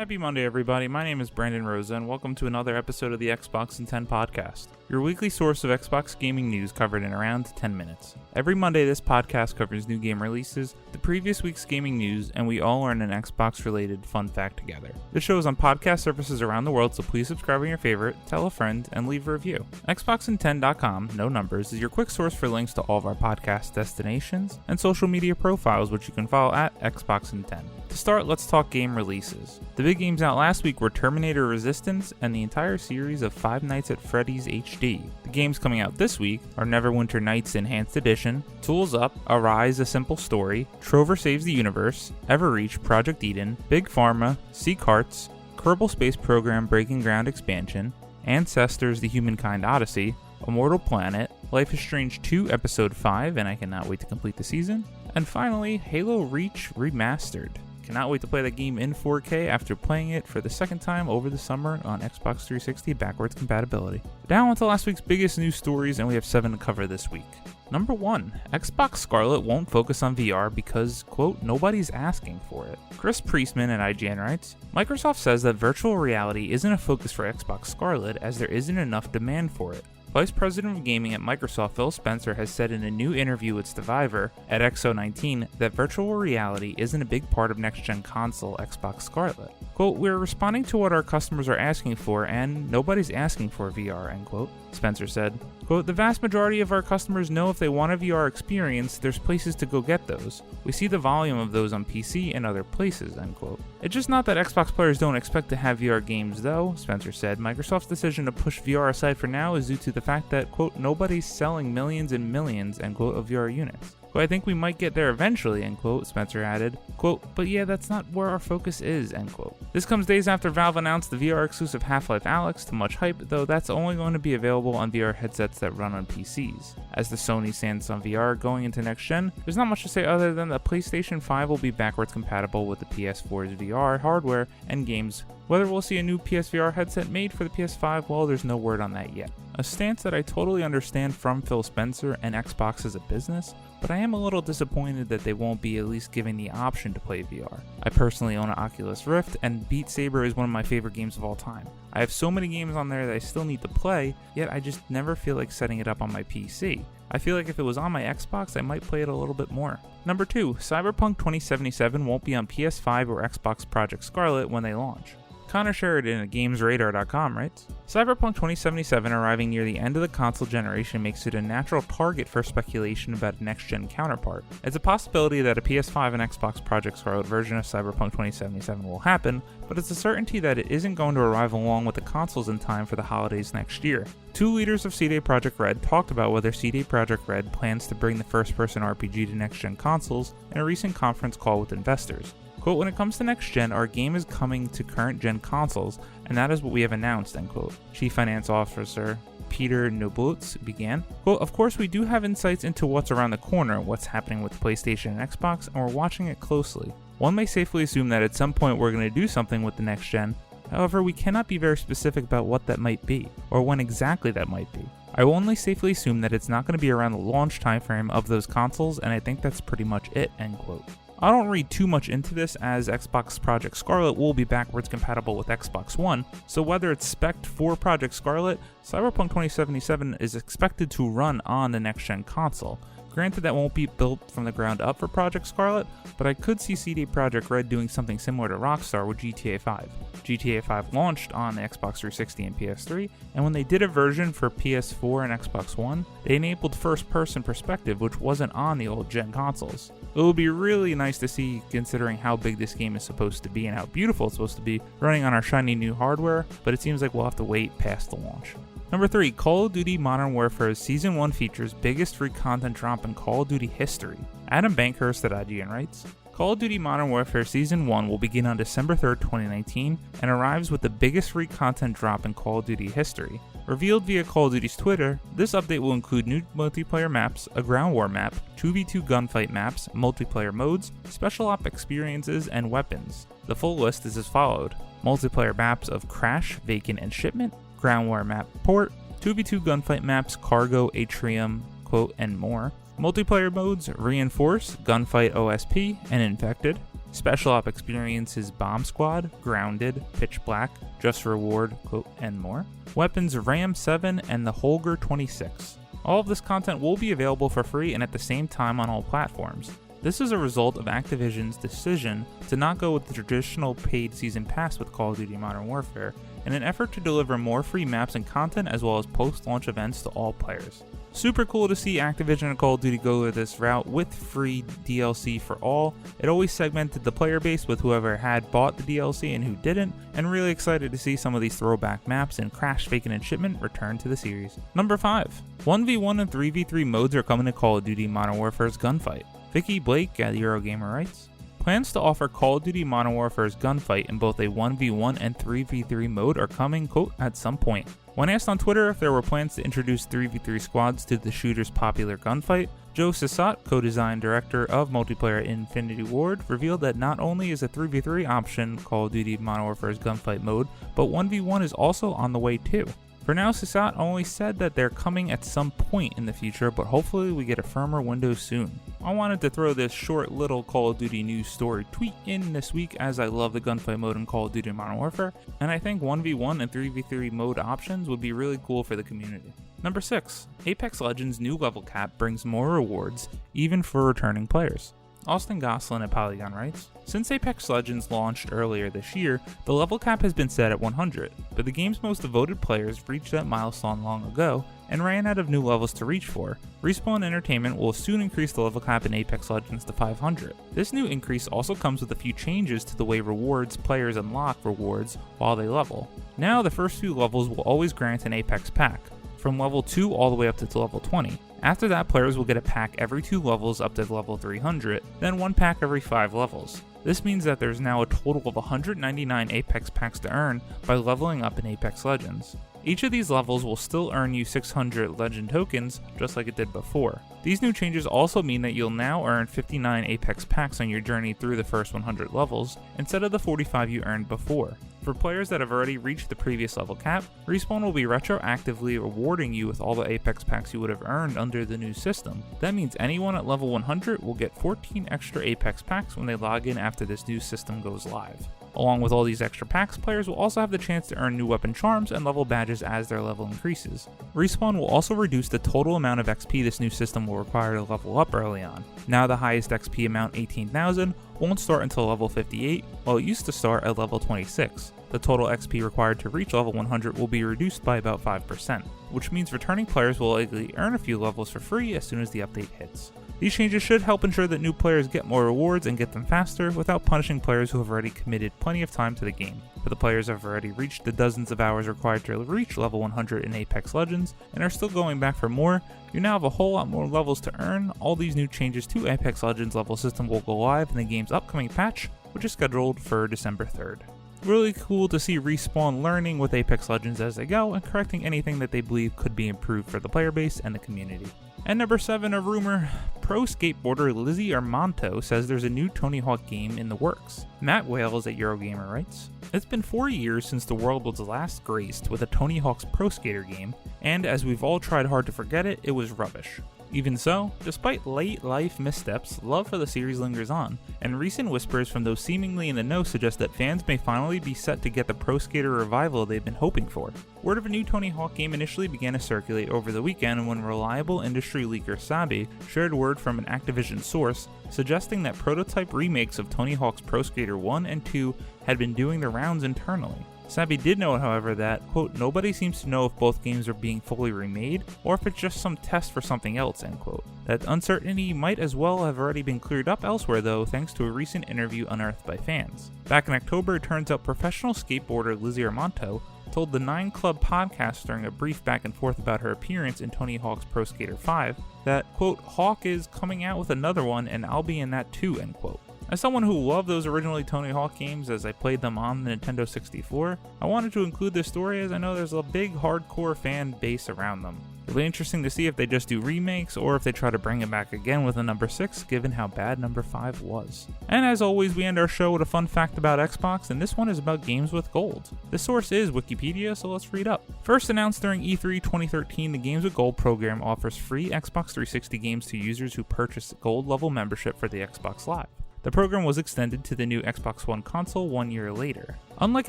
Happy Monday, everybody. My name is Brandon Rosa, and welcome to another episode of the Xbox in 10 podcast, your weekly source of Xbox gaming news covered in around 10 minutes. Every Monday, this podcast covers new game releases, the previous week's gaming news, and we all learn an Xbox-related fun fact together. This show is on podcast services around the world, so please subscribe on your favorite, tell a friend, and leave a review. Xboxin10.com, no numbers, is your quick source for links to all of our podcast destinations and social media profiles, which you can follow at Xboxin10. To start, let's talk game releases. The big games out last week were Terminator Resistance and the entire series of Five Nights at Freddy's HD. The games coming out this week are Neverwinter Nights Enhanced Edition, Tools Up, Arise: A Simple Story, Trover Saves the Universe, Everreach Project Eden, Big Pharma, Sea Carts, Kerbal Space Program Breaking Ground Expansion, Ancestors: The Humankind Odyssey, Immortal Planet, Life is Strange 2 Episode 5, and I cannot wait to complete the season, and finally, Halo Reach Remastered. Cannot wait to play that game in 4K after playing it for the second time over the summer on Xbox 360 backwards compatibility. Now on to last week's biggest news stories, and we have 7 to cover this week. Number 1, Xbox Scarlett won't focus on VR because, quote, nobody's asking for it. Chris Priestman at IGN writes, Microsoft says that virtual reality isn't a focus for Xbox Scarlett as there isn't enough demand for it. Vice President of Gaming at Microsoft Phil Spencer has said in a new interview with Stevivor at XO19 that virtual reality isn't a big part of next-gen console Xbox Scarlett. Quote, we're responding to what our customers are asking for and nobody's asking for VR, end quote. Spencer said, quote, the vast majority of our customers know if they want a VR experience, there's places to go get those. We see the volume of those on PC and other places, end quote. It's just not that Xbox players don't expect to have VR games though, Spencer said. Microsoft's decision to push VR aside for now is due to the fact that, quote, nobody's selling millions and millions, end quote, of VR units. But I think we might get there eventually, end quote, Spencer added, quote, but yeah, that's not where our focus is, end quote. This comes days after Valve announced the VR exclusive Half-Life Alyx to much hype, though that's only going to be available on VR headsets that run on PCs. As the Sony stance on VR going into next gen, there's not much to say other than that PlayStation 5 will be backwards compatible with the PS4's VR hardware and games. Whether we'll see a new PSVR headset made for the PS5, well, there's no word on that yet. A stance that I totally understand from Phil Spencer and Xbox as a business, but I am a little disappointed that they won't be at least giving the option to play VR. I personally own an Oculus Rift, and Beat Saber is one of my favorite games of all time. I have so many games on there that I still need to play, yet I just never feel like setting it up on my PC. I feel like if it was on my Xbox, I might play it a little bit more. Number 2, Cyberpunk 2077 won't be on PS5 or Xbox Project Scarlett when they launch. Connor Sheridan at GamesRadar.com writes, Cyberpunk 2077 arriving near the end of the console generation makes it a natural target for speculation about a next-gen counterpart. It's a possibility that a PS5 and Xbox Project Scarlett version of Cyberpunk 2077 will happen, but it's a certainty that it isn't going to arrive along with the consoles in time for the holidays next year. 2 leaders of CD Projekt Red talked about whether CD Projekt Red plans to bring the first-person RPG to next-gen consoles in a recent conference call with investors. Quote, when it comes to next gen, our game is coming to current gen consoles, and that is what we have announced, end quote. Chief Finance Officer Peter Nobulitz began. Quote, of course we do have insights into what's around the corner, what's happening with PlayStation and Xbox, and we're watching it closely. One may safely assume that at some point we're going to do something with the next gen, however we cannot be very specific about what that might be, or when exactly that might be. I will only safely assume that it's not going to be around the launch timeframe of those consoles, and I think that's pretty much it, end quote. I don't read too much into this as Xbox Project Scarlett will be backwards compatible with Xbox One, so whether it's spec'd for Project Scarlett, Cyberpunk 2077 is expected to run on the next-gen console. Granted, that won't be built from the ground up for Project Scarlett, but I could see CD Projekt Red doing something similar to Rockstar with GTA 5. GTA 5 launched on the Xbox 360 and PS3, and when they did a version for PS4 and Xbox One, they enabled first-person perspective, which wasn't on the old-gen consoles. It would be really nice to see, considering how big this game is supposed to be and how beautiful it's supposed to be, running on our shiny new hardware, but it seems like we'll have to wait past the launch. Number 3, Call of Duty Modern Warfare's Season 1 features biggest free content drop in Call of Duty history. Adam Bankhurst at IGN writes, Call of Duty Modern Warfare Season 1 will begin on December 3rd, 2019, and arrives with the biggest free content drop in Call of Duty history. Revealed via Call of Duty's Twitter, this update will include new multiplayer maps, a ground war map, 2v2 gunfight maps, multiplayer modes, special op experiences, and weapons. The full list is as followed. Multiplayer maps of Crash, Vacant, and Shipment, ground war map Port, 2v2 gunfight maps Cargo, Atrium, quote, and more. Multiplayer modes Reinforce, Gunfight OSP, and Infected. special op experiences Bomb Squad, Grounded, Pitch Black, Just Reward, and more, weapons Ram 7 and the Holger 26. All of this content will be available for free and at the same time on all platforms. This is a result of Activision's decision to not go with the traditional paid season pass with Call of Duty Modern Warfare, in an effort to deliver more free maps and content as well as post-launch events to all players. Super cool to see Activision and Call of Duty go this route with free DLC for all. It always segmented the player base with whoever had bought the DLC and who didn't, and really excited to see some of these throwback maps and Crash, Fakin' and Shipment return to the series. Number 5. 1v1 and 3v3 modes are coming to Call of Duty Modern Warfare's Gunfight. Vicky Blake at Eurogamer writes, plans to offer Call of Duty Modern Warfare's Gunfight in both a 1v1 and 3v3 mode are coming, at some point. When asked on Twitter if there were plans to introduce 3v3 squads to the shooter's popular Gunfight, Joe Sissot, co-design director of multiplayer Infinity Ward, revealed that not only is a 3v3 option Call of Duty Modern Warfare's Gunfight mode, but 1v1 is also on the way too. For now, Sissot only said that they're coming at some point in the future, but hopefully we get a firmer window soon. I wanted to throw this short little Call of Duty news story tweet in this week as I love the gunfight mode in Call of Duty Modern Warfare, and I think 1v1 and 3v3 mode options would be really cool for the community. Number 6. Apex Legends' new level cap brings more rewards, even for returning players. Austin Goslin at Polygon writes, since Apex Legends launched earlier this year, the level cap has been set at 100, but the game's most devoted players reached that milestone long ago and ran out of new levels to reach for. Respawn Entertainment will soon increase the level cap in Apex Legends to 500. This new increase also comes with a few changes to the way players unlock rewards while they level. Now the first few levels will always grant an Apex pack, from level 2 all the way up to level 20. After that, players will get a pack every 2 levels up to level 300, then 1 pack every 5 levels. This means that there's now a total of 199 Apex packs to earn by leveling up in Apex Legends. Each of these levels will still earn you 600 Legend tokens, just like it did before. These new changes also mean that you'll now earn 59 Apex packs on your journey through the first 100 levels, instead of the 45 you earned before. For players that have already reached the previous level cap, Respawn will be retroactively rewarding you with all the Apex packs you would have earned under the new system. That means anyone at level 100 will get 14 extra Apex packs when they log in after this new system goes live. Along with all these extra packs, players will also have the chance to earn new weapon charms and level badges as their level increases. Respawn will also reduce the total amount of XP this new system will require to level up early on. Now the highest XP amount, 18,000, won't start until level 58, while it used to start at level 26. The total XP required to reach level 100 will be reduced by about 5%, which means returning players will likely earn a few levels for free as soon as the update hits. These changes should help ensure that new players get more rewards and get them faster without punishing players who have already committed plenty of time to the game. For the players who have already reached the dozens of hours required to reach level 100 in Apex Legends and are still going back for more, you now have a whole lot more levels to earn. All these new changes to Apex Legends level system will go live in the game's upcoming patch, which is scheduled for December 3rd. Really cool to see Respawn learning with Apex Legends as they go and correcting anything that they believe could be improved for the player base and the community. And number 7, a rumor. Pro skateboarder Lizzie Armanto says there's a new Tony Hawk game in the works. Matt Wales at Eurogamer writes, it's been 4 years since the world was last graced with a Tony Hawk's Pro Skater game, and as we've all tried hard to forget it, it was rubbish. Even so, despite late life missteps, love for the series lingers on, and recent whispers from those seemingly in the know suggest that fans may finally be set to get the Pro Skater revival they've been hoping for. Word of a new Tony Hawk game initially began to circulate over the weekend when reliable industry leaker Sabi shared word from an Activision source suggesting that prototype remakes of Tony Hawk's Pro Skater 1 and 2 had been doing the rounds internally. Sabi did note, however, that, quote, nobody seems to know if both games are being fully remade or if it's just some test for something else, end quote. That uncertainty might as well have already been cleared up elsewhere, though, thanks to a recent interview unearthed by fans. Back in October, it turns out professional skateboarder Lizzie Armanto told the 9 Club podcast during a brief back and forth about her appearance in Tony Hawk's Pro Skater 5 that, quote, Hawk is coming out with another one and I'll be in that too, end quote. As someone who loved those originally Tony Hawk games as I played them on the Nintendo 64, I wanted to include this story as I know there's a big hardcore fan base around them. It'll be interesting to see if they just do remakes or if they try to bring it back again with a number 6, given how bad number 5 was. And as always, we end our show with a fun fact about Xbox, and this one is about games with gold. This source is Wikipedia, so let's read up. First announced during E3 2013, the Games with Gold program offers free Xbox 360 games to users who purchase gold level membership for the Xbox Live. The program was extended to the new Xbox One console 1 year later. Unlike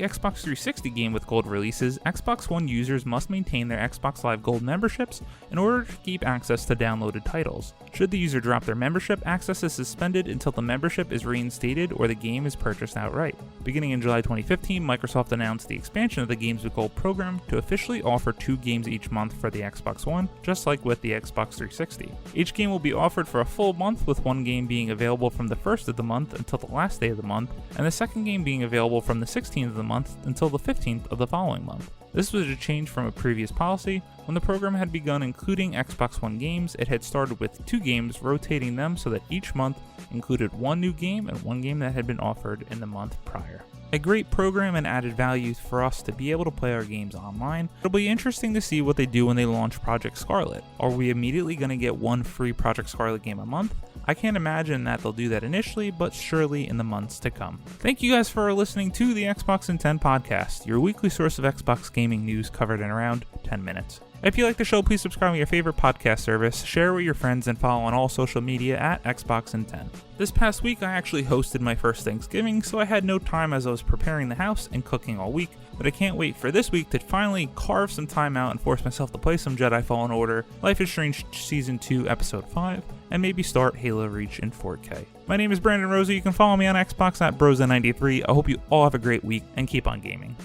Xbox 360 Game with Gold releases, Xbox One users must maintain their Xbox Live Gold memberships in order to keep access to downloaded titles. Should the user drop their membership, access is suspended until the membership is reinstated or the game is purchased outright. Beginning in July 2015, Microsoft announced the expansion of the Games with Gold program to officially offer 2 games each month for the Xbox One, just like with the Xbox 360. Each game will be offered for a full month, with one game being available from the first of the month until the last day of the month, and the second game being available from the 16th of the month until the 15th of the following month. This was a change from a previous policy. When the program had begun including Xbox One games, it had started with 2 games, rotating them so that each month included 1 new game and 1 game that had been offered in the month prior. A great program and added value for us to be able to play our games online. It'll be interesting to see what they do when they launch Project Scarlett. Are we immediately going to get 1 free Project Scarlett game a month? I can't imagine that they'll do that initially, but surely in the months to come. Thank you guys for listening to the Xbox in 10 podcast, your weekly source of Xbox gaming news covered in around 10 minutes. If you like the show, please subscribe to your favorite podcast service, share with your friends, and follow on all social media at Xbox in 10. This past week, I actually hosted my first Thanksgiving, so I had no time as I was preparing the house and cooking all week, but I can't wait for this week to finally carve some time out and force myself to play some Jedi Fallen Order, Life is Strange Season 2, Episode 5, and maybe start Halo Reach in 4K. My name is Brandon Rosa. You can follow me on Xbox at Brosa93. I hope you all have a great week and keep on gaming.